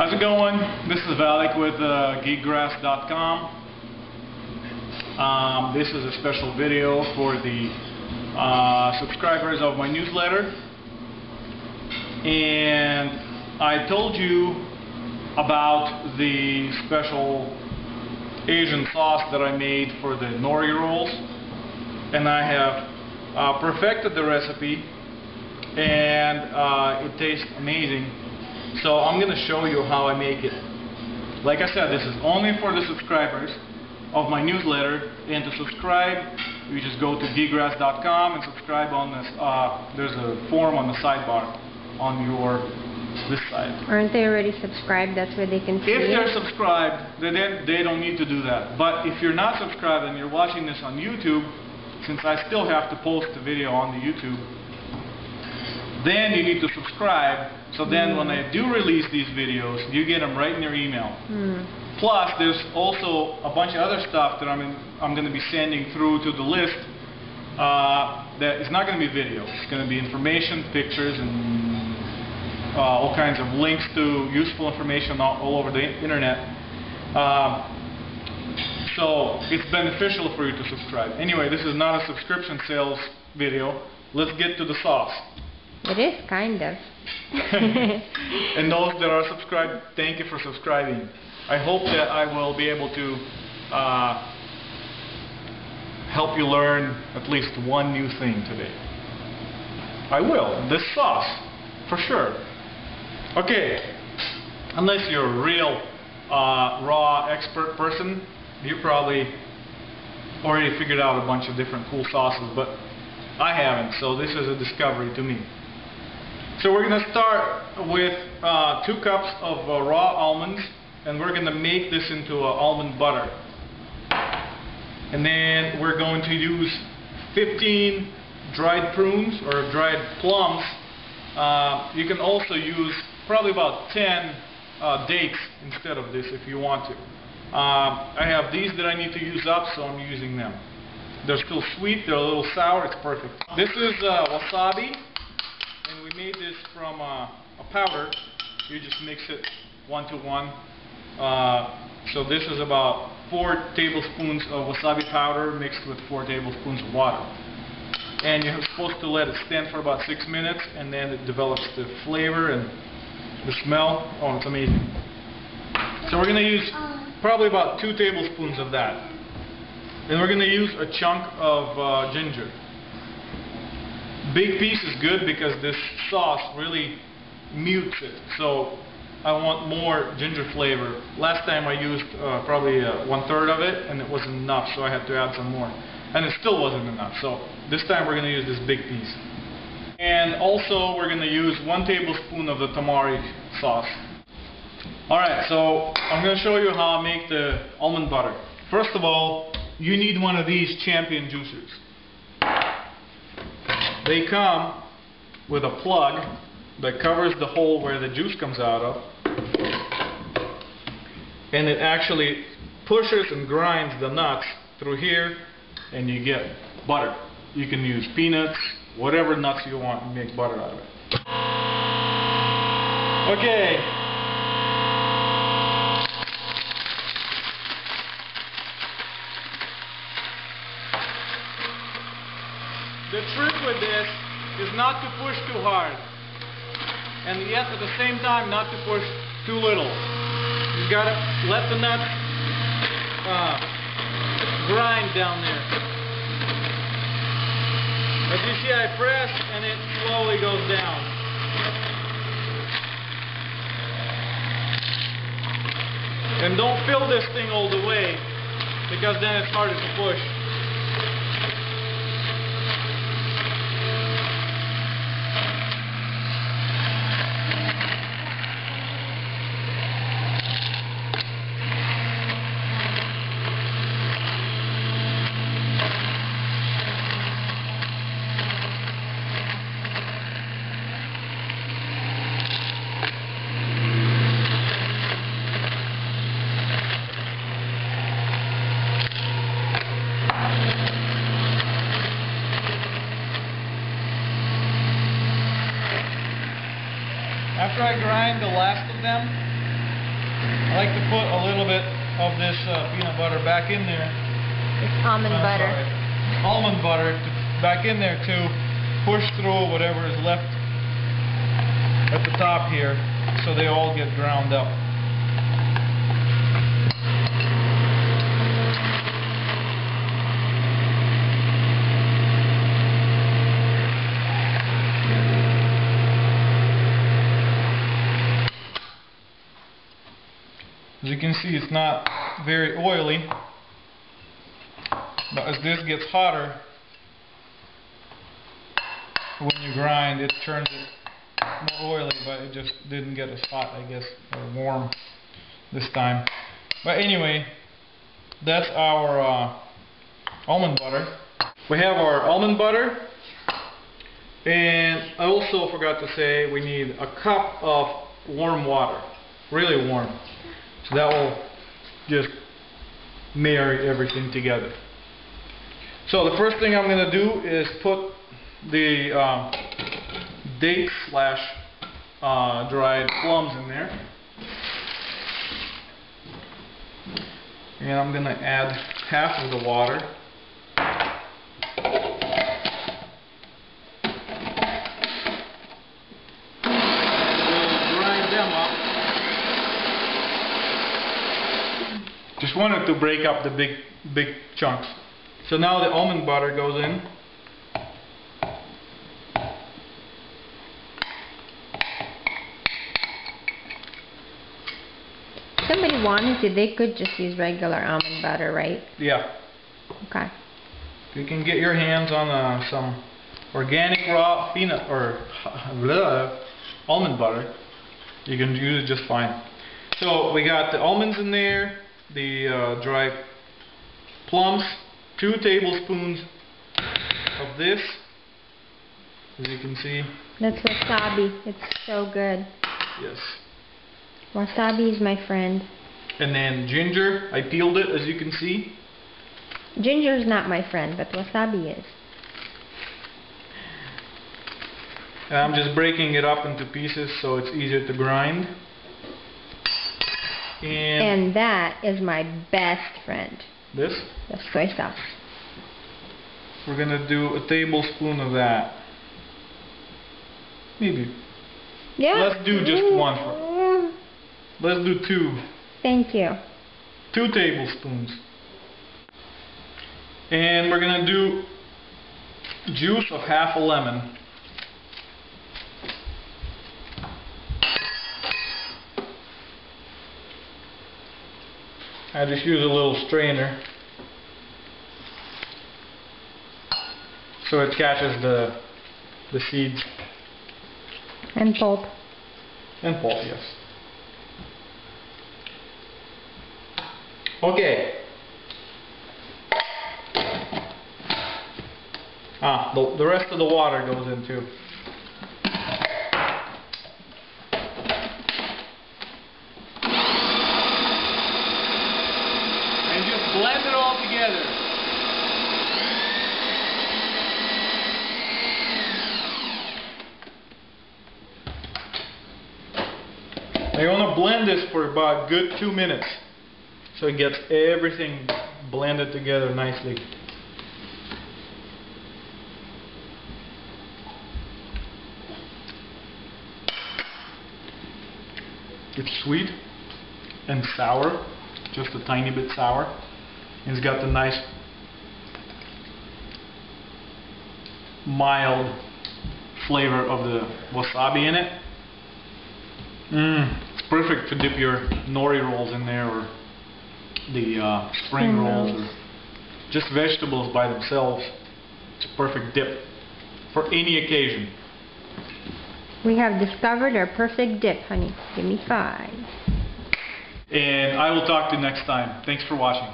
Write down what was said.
How's it going? This is Valak with geekgrass.com. This is a special video for the subscribers of my newsletter. And I told you about the special Asian sauce that I made for the nori rolls. And I have perfected the recipe, and it tastes amazing. So I'm going to show you how I make it. Like I said, this is only for the subscribers of my newsletter, and to subscribe you just go to geekgrass.com and subscribe on this. There's a form on the sidebar on this side. Aren't they already subscribed? That's where they can see If it? they're subscribed, then they don't need to do that. But if you're not subscribed and you're watching this on YouTube, since I still have to post the video on the YouTube, then you need to subscribe, so then when I do release these videos, you get them right in your email. Plus, there's also a bunch of other stuff that I'm going to be sending through to the list that is not going to be video. It's going to be information, pictures, and all kinds of links to useful information all over the internet. So it's beneficial for you to subscribe. Anyway, this is not a subscription sales video. Let's get to the sauce. It is, kind of. And those that are subscribed, thank you for subscribing. I hope that I will be able to help you learn at least one new thing today. I will. This sauce, for sure. Okay, unless you're a real raw expert person, you probably already figured out a bunch of different cool sauces, but I haven't, so this is a discovery to me. So we're going to start with 2 cups of raw almonds, and we're going to make this into almond butter. And then we're going to use 15 dried prunes or dried plums. You can also use probably about 10 dates instead of this if you want to. I have these that I need to use up, so I'm using them. They're still sweet, they're a little sour, it's perfect. This is wasabi, and we made this from a powder. You just mix it 1 to 1. So this is about 4 tablespoons of wasabi powder mixed with 4 tablespoons of water. And you're supposed to let it stand for about 6 minutes, and then it develops the flavor and the smell. Oh, it's amazing. So we're going to use probably about 2 tablespoons of that. And we're going to use a chunk of ginger. Big piece is good because this sauce really mutes it. So I want more ginger flavor. Last time I used probably 1/3 of it, and it wasn't enough, so I had to add some more. And it still wasn't enough. So this time we're going to use this big piece. And also we're going to use 1 tablespoon of the tamari sauce. Alright, so I'm going to show you how I make the almond butter. First of all, you need one of these Champion juicers. They come with a plug that covers the hole where the juice comes out of, and it actually pushes and grinds the nuts through here, and you get butter. You can use peanuts, whatever nuts you want, and make butter out of it. Okay. The trick with this is not to push too hard, and yet at the same time not to push too little. You gotta let the nuts grind down there. As you see, I press and it slowly goes down. And don't fill this thing all the way, because then it's harder to push. After I grind the last of them, I like to put a little bit of this peanut butter back in there. It's almond butter. Sorry. Almond butter back in there to push through whatever is left at the top here, so they all get ground up. As you can see, it's not very oily, but as this gets hotter, when you grind, it turns it more oily, but it just didn't get as hot, I guess, or warm this time. But anyway, that's our almond butter. We have our almond butter, and I also forgot to say we need a cup of warm water, really warm. So that will just marry everything together. So the first thing I'm going to do is put the dates / dried plums in there. And I'm going to add half of the water. Just wanted to break up the big chunks. So now the almond butter goes in. If somebody wanted to, they could just use regular almond butter, right? Yeah. Okay. If you can get your hands on some organic raw peanut or almond butter, you can use it just fine. So we got the almonds in there, the dried plums, 2 tablespoons of this, as you can see. That's wasabi. It's so good. Yes. Wasabi is my friend. And then ginger, I peeled it, as you can see. Ginger is not my friend, but wasabi is. And I'm just breaking it up into pieces so it's easier to grind. And that is my best friend. This? The soy sauce. We're going to do a tablespoon of that. Maybe. Yeah. Let's do just one. Let's do 2. Thank you. 2 tablespoons. And we're going to do juice of half a lemon. I just use a little strainer so it catches the seeds. And pulp. And pulp, yes. Okay. The rest of the water goes in too. And just blend it all together. You're going to blend this for about a good 2 minutes so it gets everything blended together nicely. It's sweet and sour, just a tiny bit sour. And it's got the nice mild flavor of the wasabi in it. It's perfect to dip your nori rolls in there, or the spring rolls, or just vegetables by themselves. It's a perfect dip for any occasion. We have discovered our perfect dip, honey. Give me 5. And I will talk to you next time. Thanks for watching.